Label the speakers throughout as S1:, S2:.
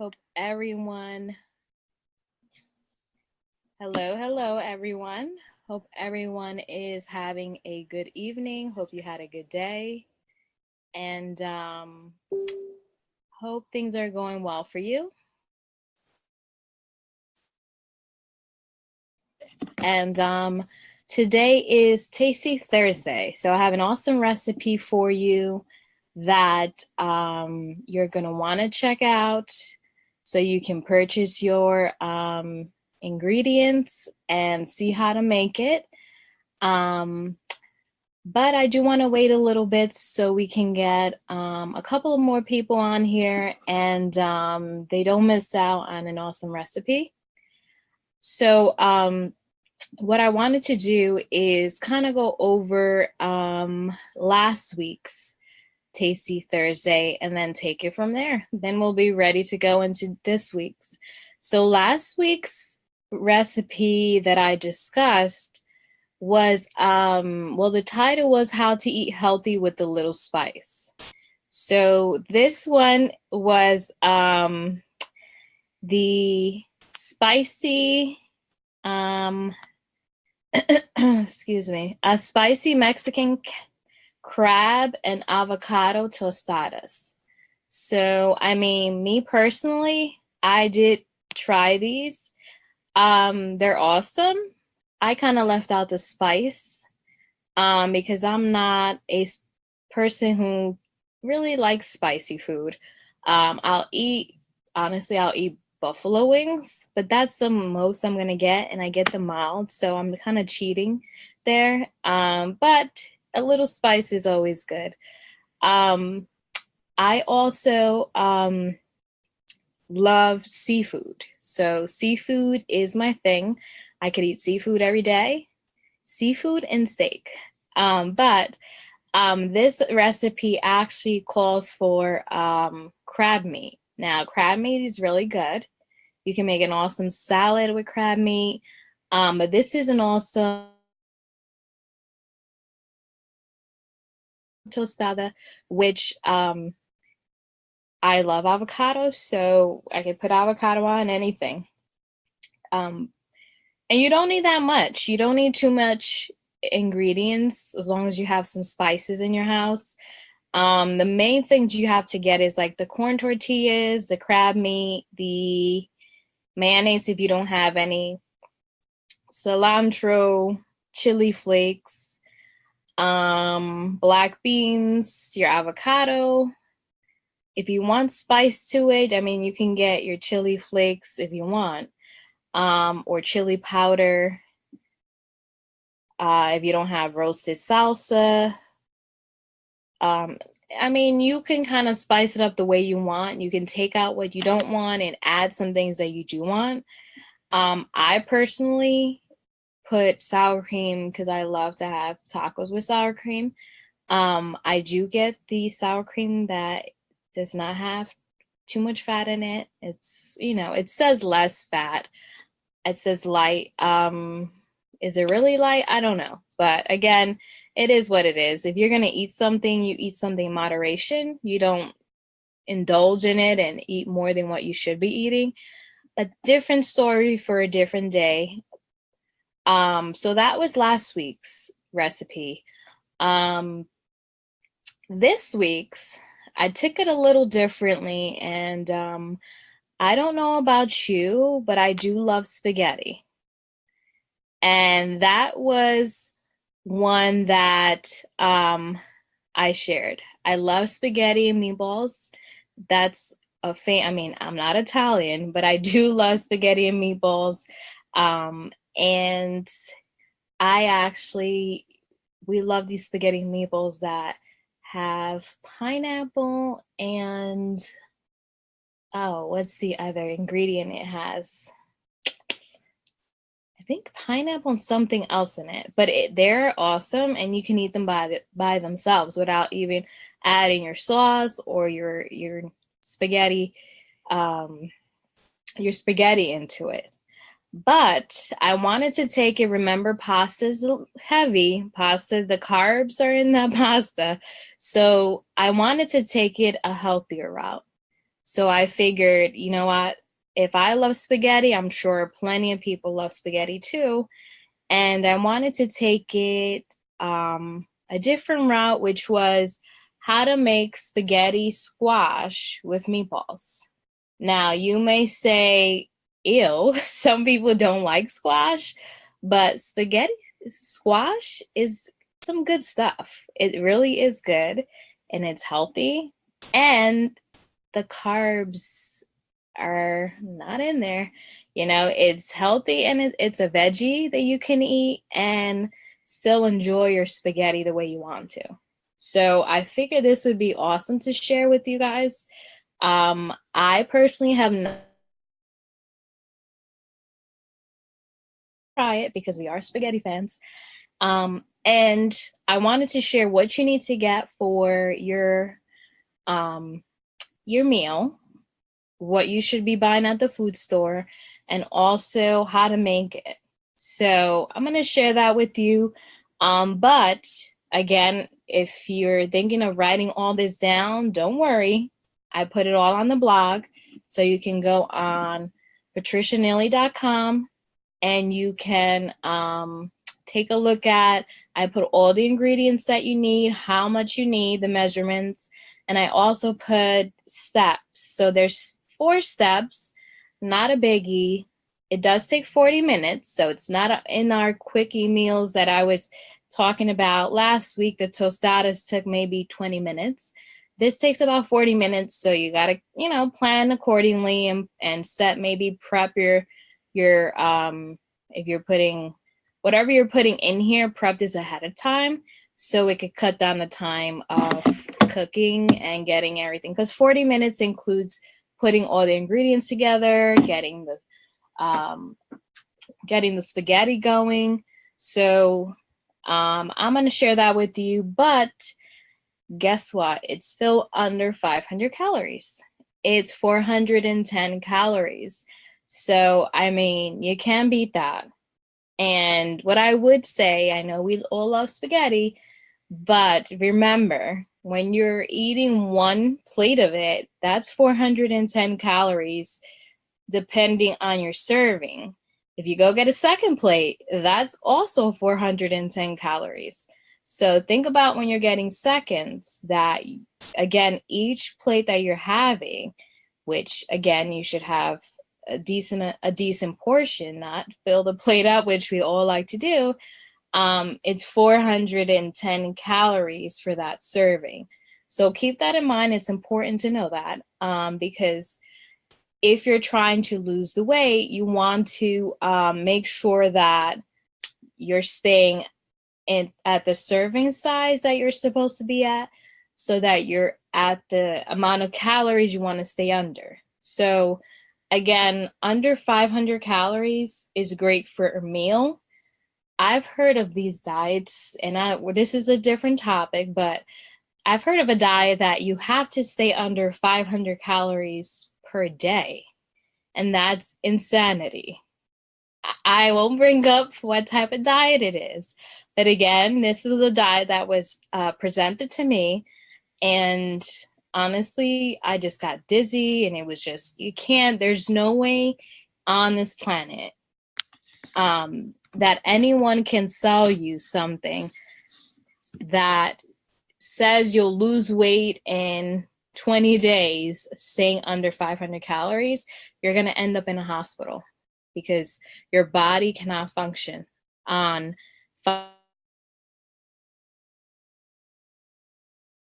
S1: Hope everyone, hello, everyone. Hope everyone is having a good evening. Hope you had a good day. And hope things are going well for you. And today is Tasty Thursday. So I have an awesome recipe for you that you're going to want to check out so you can purchase your ingredients and see how to make it. Um, but I do want to wait a little bit so we can get a couple of more people on here and they don't miss out on an awesome recipe. So what I wanted to do is kind of go over last week's Tasty Thursday and then take it from there. Then we'll be ready to go into this week's. So last week's recipe that I discussed was the title was How to Eat Healthy with a Little Spice. So this one was the spicy excuse me, a spicy Mexican crab and avocado tostadas. So, I mean, me personally, I did try these. They're awesome. I kind of left out the spice because I'm not a person who really likes spicy food. I'll eat buffalo wings, but that's the most I'm gonna get, and I get the mild, so I'm kind of cheating there. But a little spice is always good. I also love seafood, so seafood is my thing. I could eat seafood every day, seafood and steak. But this recipe actually calls for crab meat. Now, crab meat is really good. You can make an awesome salad with crab meat. But this is an awesome tostada, which I love avocado, so I can put avocado on anything. And you don't need that much. You don't need too much ingredients as long as you have some spices in your house. The main things you have to get is like the corn tortillas, the crab meat, the mayonnaise if you don't have any, cilantro, chili flakes, black beans, your avocado. If you want spice to it, I mean, you can get your chili flakes if you want, or chili powder. If you don't have roasted salsa, I mean, you can kind of spice it up the way you want. You can take out what you don't want and add some things that you do want. I personally put sour cream because I love to have tacos with sour cream. I do get the sour cream that does not have too much fat in it. It's, it says less fat. It says light. Is it really light? I don't know. But again, it is what it is. If you're going to eat something, you eat something in moderation. You don't indulge in it and eat more than what you should be eating. A different story for a different day. So that was last week's recipe. This week's, I took it a little differently, and I don't know about you, but I do love spaghetti. And that was one that I shared. I love spaghetti and meatballs. That's a thing. I mean, I'm not Italian, but I do love spaghetti and meatballs. And we love these spaghetti and meatballs that have pineapple and, oh, what's the other ingredient it has? I think pineapple and something else in it, but they're awesome, and you can eat them by themselves without even adding your sauce or your spaghetti into it. But I wanted to take it. Remember, pasta's heavy. The carbs are in that pasta. So I wanted to take it a healthier route. So I figured, you know what? If I love spaghetti, I'm sure plenty of people love spaghetti too. And I wanted to take it a different route, which was how to make spaghetti squash with meatballs. Now, you may say, ew, some people don't like squash, but spaghetti squash is some good stuff. It really is good and it's healthy, and the carbs are not in there. You know, it's healthy and it's a veggie that you can eat and still enjoy your spaghetti the way you want to. So I figured this would be awesome to share with you guys. I personally have not tried it because we are spaghetti fans. And I wanted to share what you need to get for your meal, what you should be buying at the food store, and also how to make it. So I'm going to share that with you. But again, if you're thinking of writing all this down, don't worry. I put it all on the blog. So you can go on patricianilly.com and you can take a look at. I put all the ingredients that you need, how much you need, the measurements, and I also put steps. So there's 4 steps, not a biggie. It does take 40 minutes, so it's not in our quickie meals that I was talking about last week. The tostadas took maybe 20 minutes. This takes about 40 minutes, so you got to, plan accordingly and set, maybe prep your if you're putting whatever you're putting in here, prep this ahead of time so it could cut down the time of cooking and getting everything, because 40 minutes includes putting all the ingredients together, getting the spaghetti going. So I'm going to share that with you, but guess what? It's still under 500 calories. It's 410 calories. So, I mean, you can't beat that. And what I would say, I know we all love spaghetti, but remember, when you're eating one plate of it, that's 410 calories, depending on your serving. If you go get a second plate, that's also 410 calories. So think about when you're getting seconds that, again, each plate that you're having, which again, you should have a decent portion, not fill the plate up, which we all like to do. It's 410 calories for that serving. So keep that in mind. It's important to know that because if you're trying to lose the weight, you want to make sure that you're staying at the serving size that you're supposed to be at, so that you're at the amount of calories you want to stay under. So again, under 500 calories is great for a meal. I've heard of these diets, and this is a different topic, but I've heard of a diet that you have to stay under 500 calories per day, and that's insanity. I won't bring up what type of diet it is, but again, this was a diet that was presented to me, and honestly, I just got dizzy, and it was just, there's no way on this planet that anyone can sell you something that says you'll lose weight in 20 days staying under 500 calories. You're going to end up in a hospital because your body cannot function on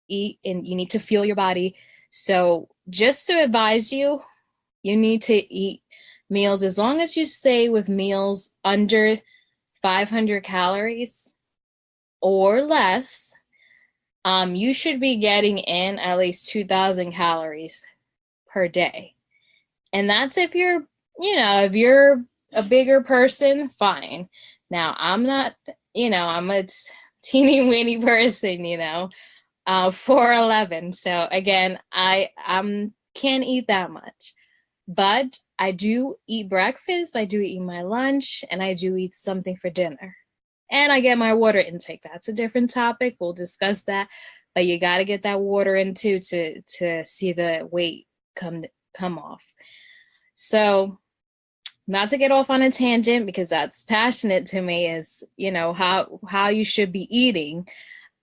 S1: eat, and you need to fuel your body. So just to advise you, you need to eat meals, as long as you stay with meals under 500 calories or less, you should be getting in at least 2,000 calories per day. And that's if if you're a bigger person, fine. Now, I'm not, I'm a teeny weeny person, 4'11". So again, I can't eat that much. But I do eat breakfast, I do eat my lunch, and I do eat something for dinner. And I get my water intake. That's a different topic. We'll discuss that. But you got to get that water in too to see the weight come off. So, not to get off on a tangent, because that's passionate to me, is, you know, how you should be eating.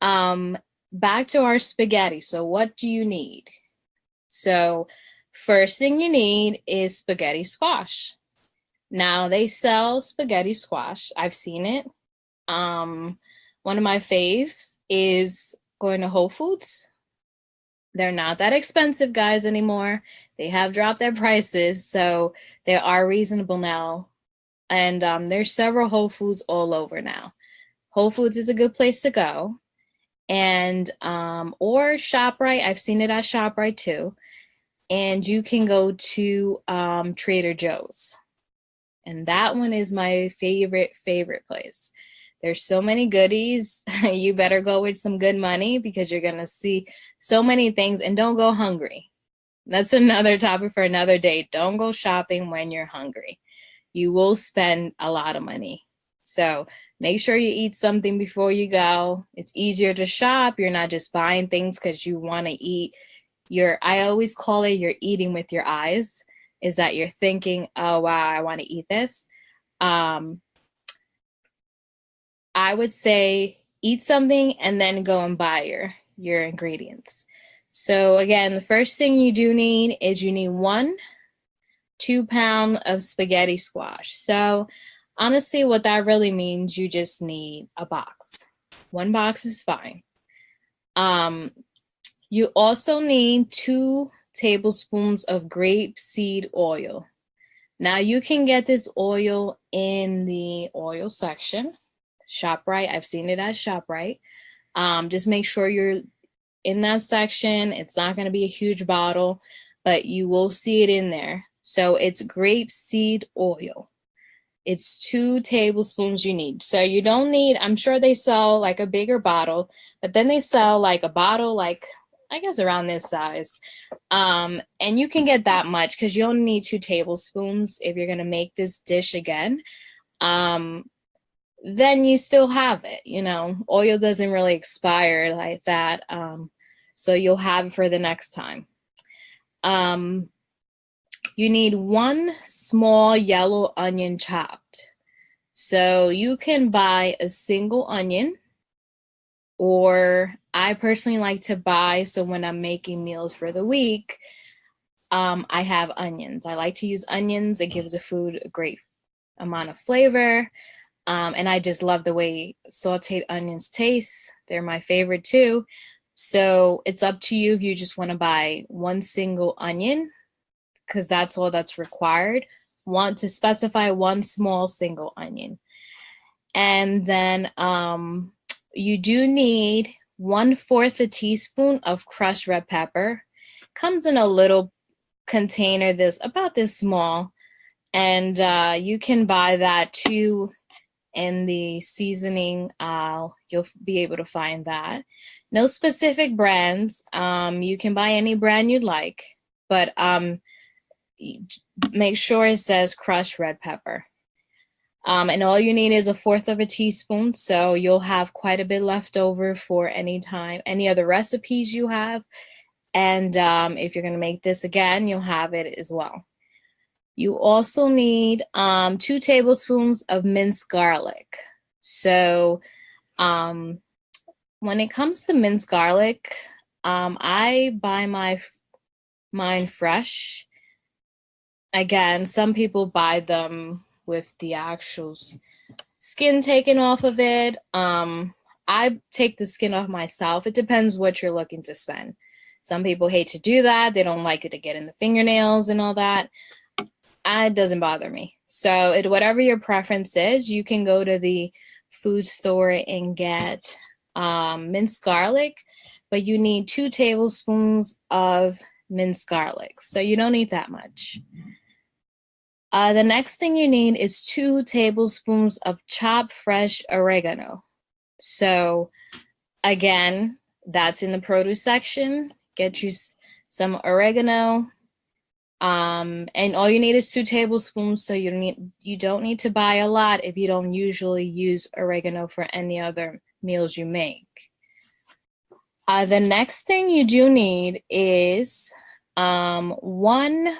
S1: Back to our spaghetti. So what do you need? So first thing you need is spaghetti squash. Now they sell spaghetti squash. I've seen it. One of my faves is going to Whole Foods. They're not that expensive, guys, anymore. They have dropped their prices, so they are reasonable now. And there's several Whole Foods all over now. Whole Foods is a good place to go. And or ShopRite. I've seen it at ShopRite too. And you can go to Trader Joe's. And that one is my favorite place. There's so many goodies. You better go with some good money, because you're going to see so many things. And don't go hungry. That's another topic for another day. Don't go shopping when you're hungry. You will spend a lot of money. So make sure you eat something before you go. It's easier to shop. You're not just buying things because you want to eat. I always call it, you're eating with your eyes, is that you're thinking, oh, wow, I want to eat this. I would say eat something and then go and buy your ingredients. So again, the first thing you do need is you need 2 pounds of spaghetti squash. So honestly, what that really means, you just need a box. 1 box is fine. You also need 2 tablespoons of grapeseed oil. Now you can get this oil in the oil section. ShopRite, I've seen it at ShopRite. Just make sure you're in that section. It's not going to be a huge bottle, but you will see it in there. So it's grapeseed oil. It's 2 tablespoons you need. So you don't need, I'm sure they sell like a bigger bottle, but then they sell like a bottle, like I guess around this size. And you can get that much because you only need 2 tablespoons if you're going to make this dish again. Then you still have it, you know, oil doesn't really expire like that. So you'll have it for the next time. You need 1 small yellow onion chopped. So you can buy a single onion, or I personally like to buy, so when I'm making meals for the week, I have onions. I like to use onions. It gives the food a great amount of flavor. And I just love the way sauteed onions taste. They're my favorite too. So it's up to you if you just want to buy 1 single onion, because that's all that's required. Want to specify 1 small single onion. And then you do need 1/4 a teaspoon of crushed red pepper. Comes in a little container about this small. And you can buy that too in the seasoning aisle. You'll be able to find that. No specific brands. You can buy any brand you'd like, but make sure it says crushed red pepper. And all you need is 1/4 teaspoon, so you'll have quite a bit left over for any other recipes you have. And if you're going to make this again, you'll have it as well. You also need 2 tablespoons of minced garlic. So when it comes to minced garlic, I buy mine fresh. Again, some people buy them with the actual skin taken off of it. I take the skin off myself. It depends what you're looking to spend. Some people hate to do that. They don't like it to get in the fingernails and all that. It doesn't bother me. So whatever your preference is, you can go to the food store and get minced garlic, but you need 2 tablespoons of minced garlic. So you don't need that much. The next thing you need is 2 tablespoons of chopped fresh oregano. So again, that's in the produce section. Get you some oregano. And all you need is 2 tablespoons, so you don't need to buy a lot if you don't usually use oregano for any other meals you make. The next thing you do need is One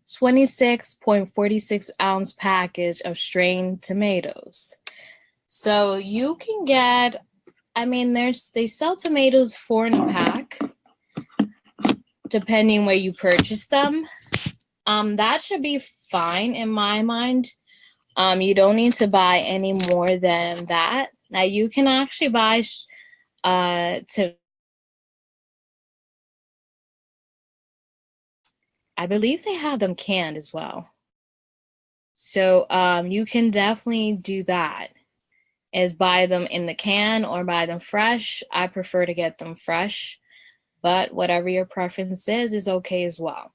S1: 26.46 ounce package of strained tomatoes. So you can get, I mean, they sell tomatoes 4 in a pack, depending where you purchase them. That should be fine in my mind. You don't need to buy any more than that. Now you can actually buy to I believe they have them canned as well. So you can definitely do that, is buy them in the can or buy them fresh. I prefer to get them fresh, but whatever your preference is okay as well.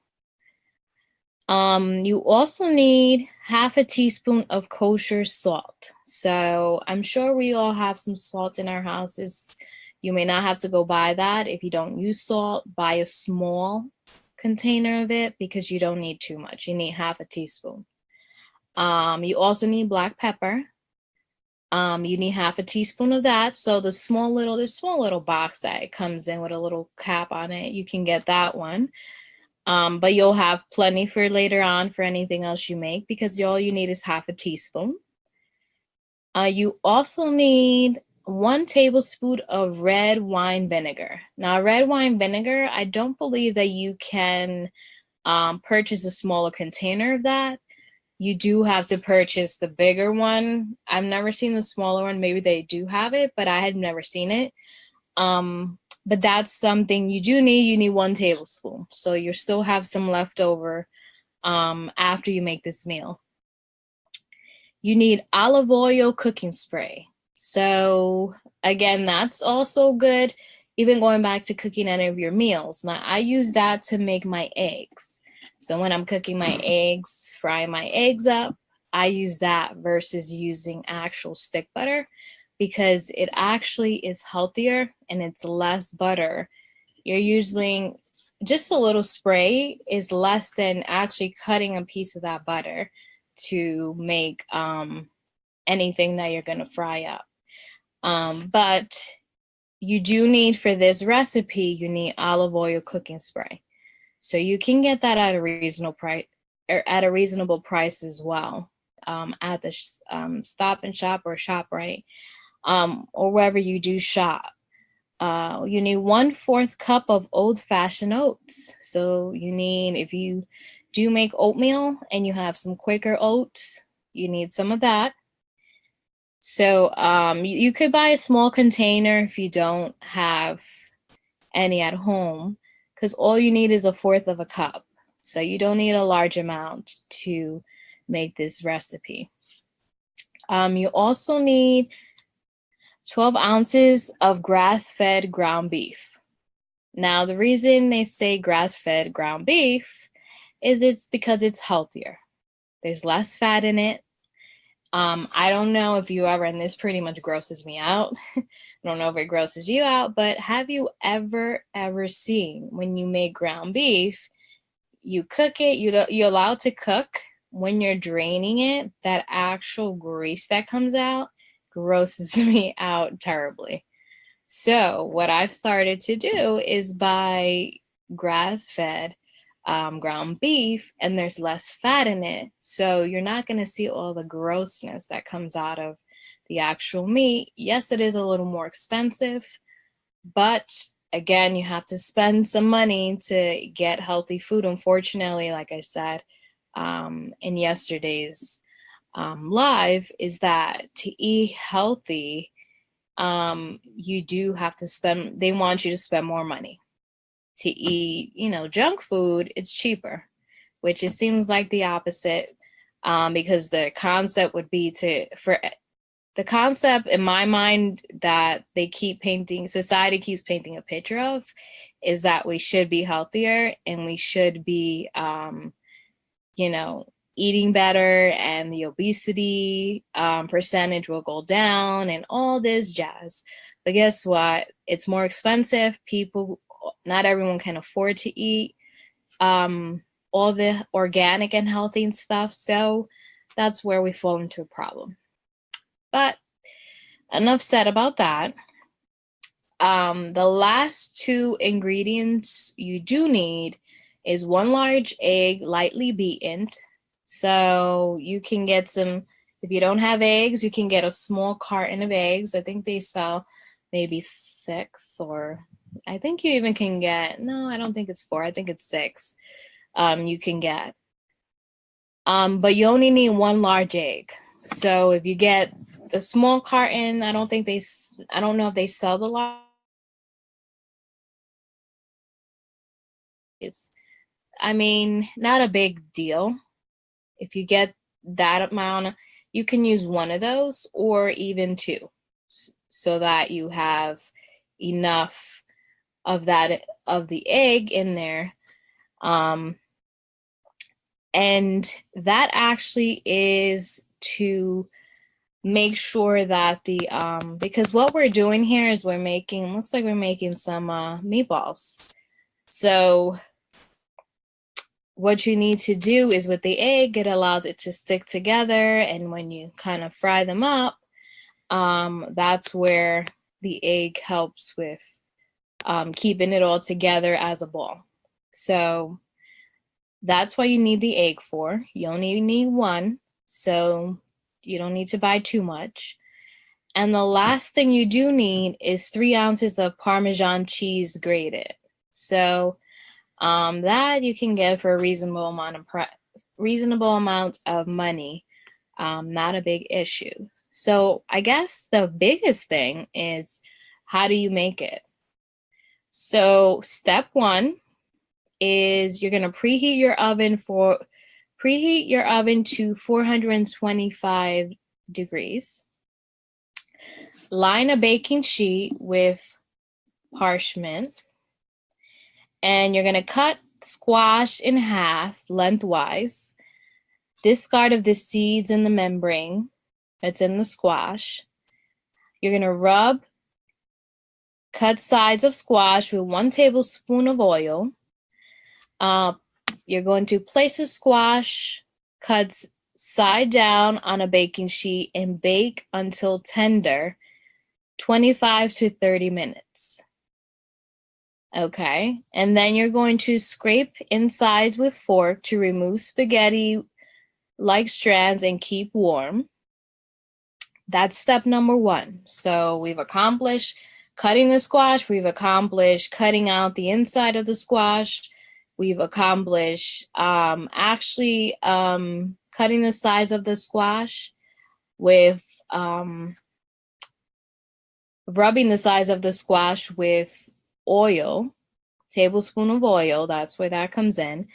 S1: You also need half a teaspoon of kosher salt. So I'm sure we all have some salt in our houses. You may not have to go buy that. If you don't use salt, buy a small container of it because you don't need too much. You need half a teaspoon. You also need black pepper. You need half a teaspoon of that. So the small little box that it comes in with a little cap on it, you can get that one. But you'll have plenty for later on for anything else you make because all you need is half a teaspoon. You also need 1 tablespoon of red wine vinegar. Now, red wine vinegar, I don't believe that you can purchase a smaller container of that. You do have to purchase the bigger one. I've never seen the smaller one. Maybe they do have it, but I had never seen it. But that's something you do need. You need 1 tablespoon. So you still have some left over after you make this meal. You need olive oil cooking spray. So again, that's also good. Even going back to cooking any of your meals. Now I use that to make my eggs. So when I'm cooking my eggs, frying my eggs up, I use that versus using actual stick butter because it actually is healthier and it's less butter. You're using just a little spray is less than actually cutting a piece of that butter to make anything that you're going to fry up. But you do need, for this recipe, you need olive oil cooking spray. So you can get that at a reasonable price, or at a reasonable price as well, at the Stop and Shop or ShopRite, or wherever you do shop. You need 1/4 cup of old-fashioned oats. So you need, if you do make oatmeal and you have some Quaker oats, you need some of that. So you could buy a small container if you don't have any at home, because all you need is 1/4 of a cup. So you don't need a large amount to make this recipe. You also need 12 ounces of grass-fed ground beef. Now, the reason they say grass-fed ground beef is it's because it's healthier. There's less fat in it. I don't know if you ever, and this pretty much grosses me out. I don't know if it grosses you out, but have you ever seen when you make ground beef, you cook it, you're allowed to cook, when you're draining it, that actual grease that comes out grosses me out terribly. So what I've started to do is buy grass-fed ground beef, and there's less fat in it. So you're not going to see all the grossness that comes out of the actual meat. Yes, it is a little more expensive, but again, you have to spend some money to get healthy food. Unfortunately, like I said in yesterday's live, is that to eat healthy, you do have to spend, they want you to spend more money. To eat, junk food, it's cheaper, which it seems like the opposite, because the concept would be the concept in my mind that society keeps painting a picture of, is that we should be healthier and we should be, eating better, and the obesity percentage will go down and all this jazz. But guess what? It's more expensive. Not everyone can afford to eat all the organic and healthy and stuff. So that's where we fall into a problem. But enough said about that. The last two ingredients you do need is 1 large egg, lightly beaten. So you can get some, if you don't have eggs, you can get a small carton of eggs. I think they sell maybe 6, or I think you even can get, no, I don't think it's 4. I think it's 6. You can get. But you only need 1 large egg. So if you get the small carton, I don't know if they sell the large. I mean, not a big deal. If you get that amount, you can use one of those or even 2, so that you have enough of the egg in there. And that actually is to make sure that because what we're doing here is looks like we're making some meatballs. So what you need to do is with the egg, it allows it to stick together, and when you kind of fry them up, that's where the egg helps with keeping it all together as a ball. So that's what you need the egg for. You only need 1, so you don't need to buy too much. And the last thing you do need is 3 ounces of Parmesan cheese grated. So that you can get for a reasonable amount of money. Not a big issue. So I guess the biggest thing is, how do you make it? So step 1 is you're gonna preheat your oven to 425 degrees. Line a baking sheet with parchment, and you're gonna cut squash in half lengthwise. Discard of the seeds and the membrane that's in the squash. You're gonna rub cut sides of squash with 1 tablespoon of oil. You're going to place the squash cuts side down on a baking sheet and bake until tender, 25 to 30 minutes. Okay, and then you're going to scrape insides with fork to remove spaghetti-like strands and keep warm. That's step number 1. So we've accomplished cutting the squash. We've accomplished cutting out the inside of the squash. We've accomplished cutting the sides of the squash with rubbing the sides of the squash with oil, tablespoon of oil. That's where that comes in.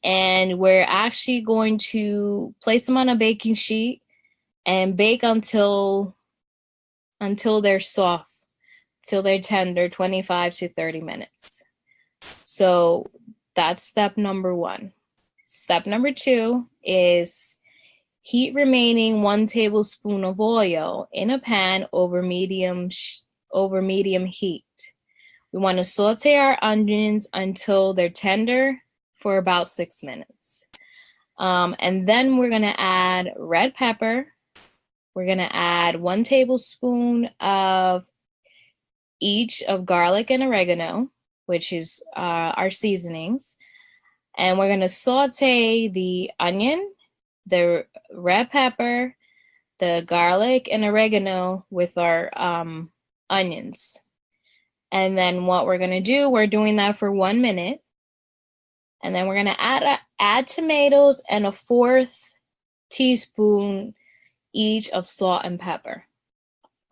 S1: And we're actually going to place them on a baking sheet and bake until they're soft, till they're tender, 25 to 30 minutes. So that's step number 1. Step number 2 is heat remaining 1 tablespoon of oil in a pan over medium heat. We want to saute our onions until they're tender for about 6 minutes. And then we're going to add red pepper. We're going to add 1 tablespoon of each of garlic and oregano, which is our seasonings. And we're going to saute the onion, the red pepper, the garlic and oregano with our onions. And then what we're going to do, we're doing that for 1 minute. And then we're going to add tomatoes and a 1/4 teaspoon each of salt and pepper.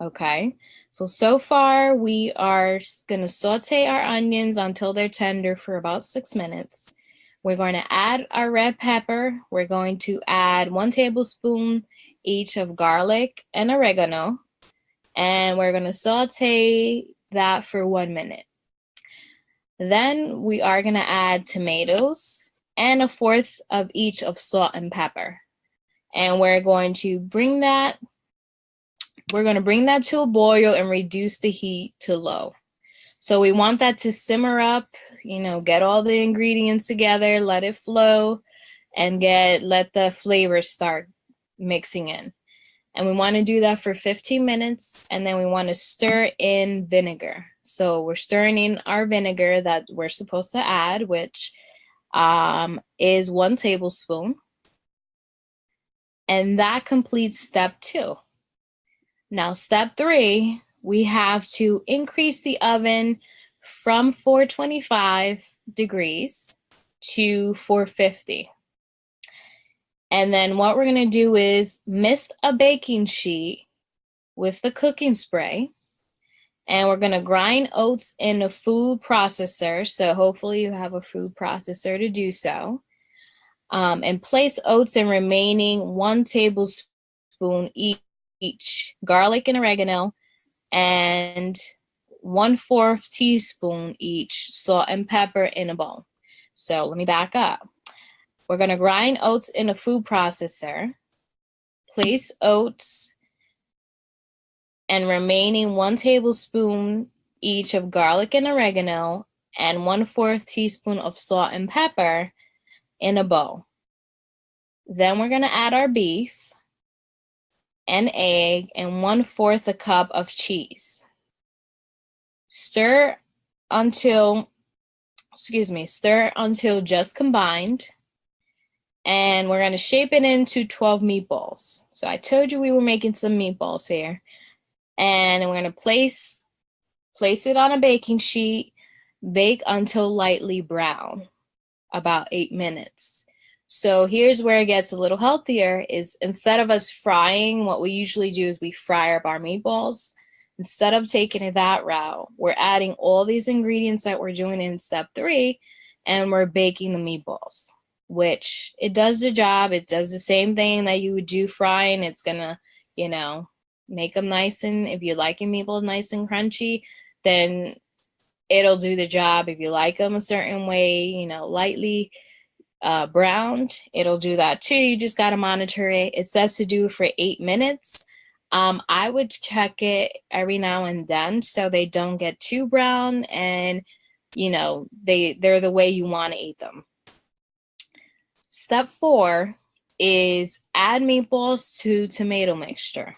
S1: Okay, so far we are going to saute our onions until they're tender for about 6 minutes. We're going to add our red pepper. We're going to add 1 tablespoon each of garlic and oregano. And we're going to saute that for 1 minute. Then we are going to add tomatoes and a 1/4 of each of salt and pepper. And we're going to bring that to a boil and reduce the heat to low. So we want that to simmer up, get all the ingredients together, let it flow, and let the flavors start mixing in. And we want to do that for 15 minutes, and then we want to stir in vinegar. So we're stirring in our vinegar that we're supposed to add, which is 1 tablespoon. And that completes step 2. Now, step 3, we have to increase the oven from 425 degrees to 450. And then what we're going to do is mist a baking sheet with the cooking spray. And we're going to grind oats in a food processor. So hopefully you have a food processor to do so. And place oats in remaining 1 tablespoon each garlic and oregano, and 1/4 teaspoon each salt and pepper in a bowl. So let me back up. We're going to grind oats in a food processor, place oats and remaining 1 tablespoon each of garlic and oregano and 1/4 teaspoon of salt and pepper in a bowl. Then we're going to add our beef, an egg, and 1/4 a cup of cheese. Stir until just combined. And we're going to shape it into 12 meatballs. So I told you we were making some meatballs here. And we're going to place it on a baking sheet, bake until lightly brown, about 8 minutes. So here's where it gets a little healthier, is instead of us frying, what we usually do is we fry up our meatballs. Instead of taking it that route, we're adding all these ingredients that we're doing in step 3, and we're baking the meatballs, which it does the job. It does the same thing that you would do frying. It's gonna, make them nice, and if you like your meatballs nice and crunchy, then it'll do the job. If you like them a certain way, lightly browned, it'll do that too. You just got to monitor it. It says to do it for 8 minutes. I would check it every now and then so they don't get too brown, and they're the way you want to eat them. Step 4 is add meatballs to tomato mixture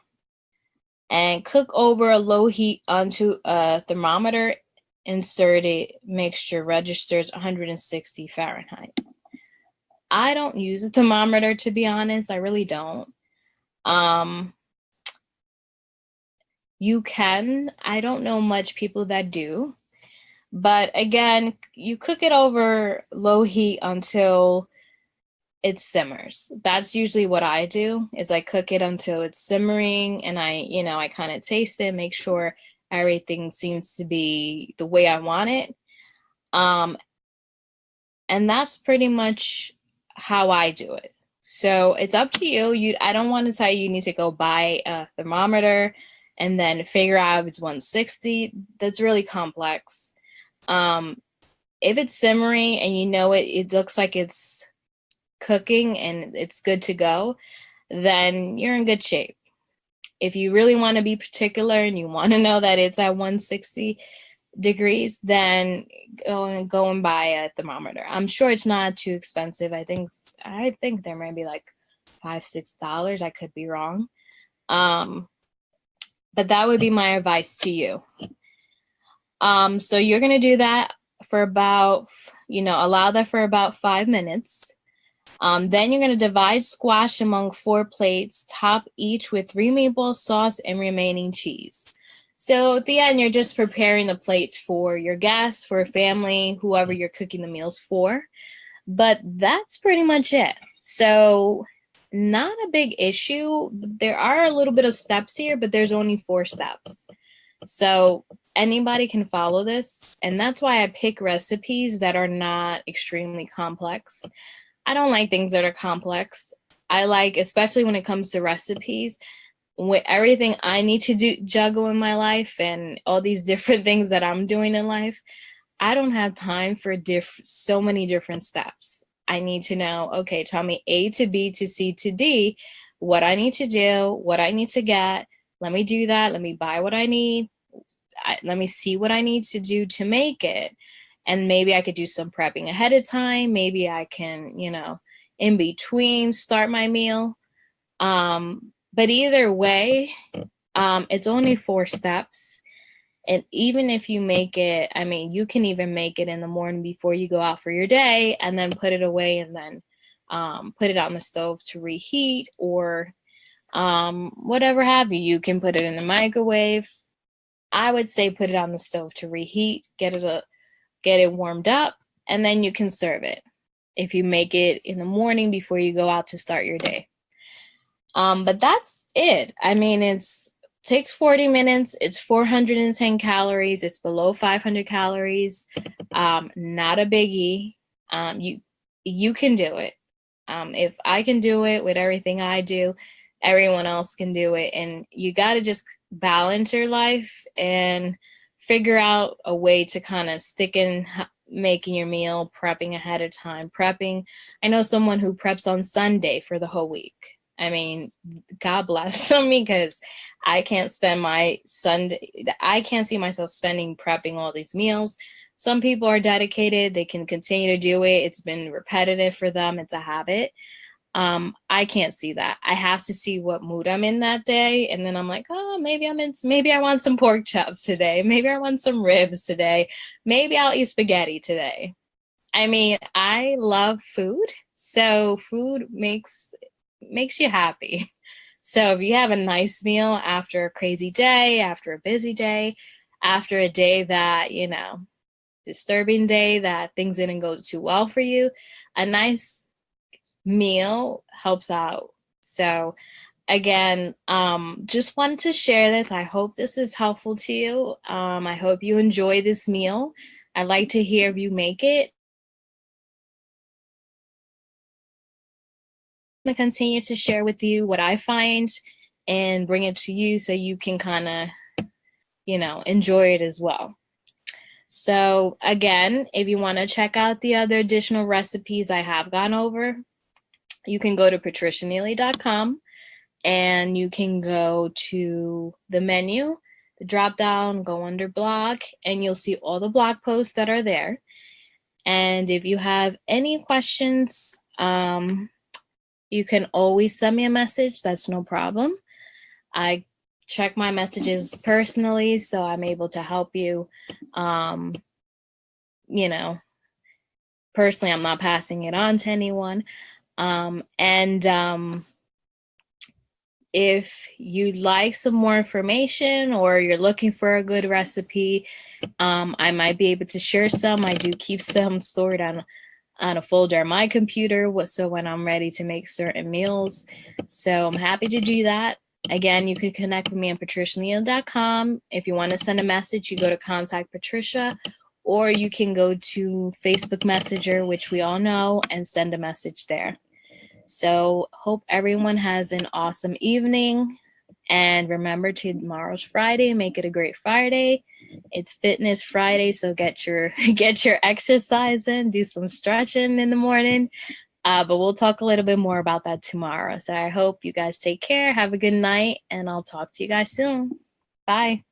S1: and cook over a low heat onto a thermometer. Inserted mixture registers 160 Fahrenheit. I don't use a thermometer, to be honest. I really don't. You can. I don't know much people that do. But again, you cook it over low heat until it simmers. That's usually what I do, is I cook it until it's simmering, and I kind of taste it, make sure everything seems to be the way I want it. And that's pretty much how I do it. So it's up to you. I don't want to tell you need to go buy a thermometer and then figure out if it's 160. That's really complex. If it's simmering and it looks like it's cooking and it's good to go, then you're in good shape. If you really want to be particular and you want to know that it's at 160 degrees, then go and buy a thermometer. I'm sure it's not too expensive. I think there might be like $5-6. I could be wrong. But that would be my advice to you. So you're going to do that for about, allow that for about 5 minutes. Then you're going to divide squash among 4 plates, top each with 3 meatball sauce and remaining cheese. So at the end, you're just preparing the plates for your guests, for a family, whoever you're cooking the meals for. But that's pretty much it. So not a big issue. There are a little bit of steps here, but there's only 4 steps. So anybody can follow this. And that's why I pick recipes that are not extremely complex. I don't like things that are complex. I like, especially when it comes to recipes, with everything I need to juggle in my life and all these different things that I'm doing in life, I don't have time for so many different steps. I need to know, okay, tell me A to B to C to D, what I need to do, what I need to get. Let me do that. Let me buy what I need. Let me see what I need to do to make it. And maybe I could do some prepping ahead of time. Maybe I can, in between start my meal. But either way, it's only 4 steps. And even if you make it, I mean, you can even make it in the morning before you go out for your day and then put it away and then put it on the stove to reheat or whatever have you. You can put it in the microwave. I would say put it on the stove to reheat, get it warmed up, and then you can serve it if you make it in the morning before you go out to start your day. But that's it. I mean, it's takes 40 minutes. It's 410 calories. It's below 500 calories. Not a biggie. You can do it. If I can do it with everything I do, everyone else can do it. And you got to just balance your life and figure out a way to kind of stick in making your meal, prepping ahead of time. Prepping. I know someone who preps on Sunday for the whole week. I mean, God bless them because I can't spend my Sunday, I can't see myself spending prepping all these meals. Some people are dedicated, they can continue to do it. It's been repetitive for them, it's a habit. I can't see that. I have to see what mood I'm in that day. And then I'm like, oh, maybe I want some pork chops today. Maybe I want some ribs today. Maybe I'll eat spaghetti today. I mean, I love food. So food makes you happy. So if you have a nice meal after a crazy day, after a busy day, after a day that, disturbing day that things didn't go too well for you, a nice meal helps out. So again, just wanted to share this. I hope this is helpful to you. I hope you enjoy this meal. I'd like to hear if you make it. To continue to share with you what I find and bring it to you so you can kind of, enjoy it as well. So again, if you want to check out the other additional recipes I have gone over, you can go to patricianeely.com and you can go to the menu, the drop down, go under blog, and you'll see all the blog posts that are there. And if you have any questions, you can always send me a message. That's no problem. I check my messages personally, so I'm able to help you. Personally, I'm not passing it on to anyone. If you'd like some more information or you're looking for a good recipe, I might be able to share some. I do keep some stored on a folder on my computer, so when I'm ready to make certain meals. So I'm happy to do that. Again, you can connect with me on patricianeely.com. If you want to send a message, you go to Contact Patricia, or you can go to Facebook Messenger, which we all know, and send a message there. So hope everyone has an awesome evening. And remember, tomorrow's Friday. Make it a great Friday. It's Fitness Friday, so get your exercise in, do some stretching in the morning. But we'll talk a little bit more about that tomorrow. So I hope you guys take care. Have a good night, and I'll talk to you guys soon. Bye.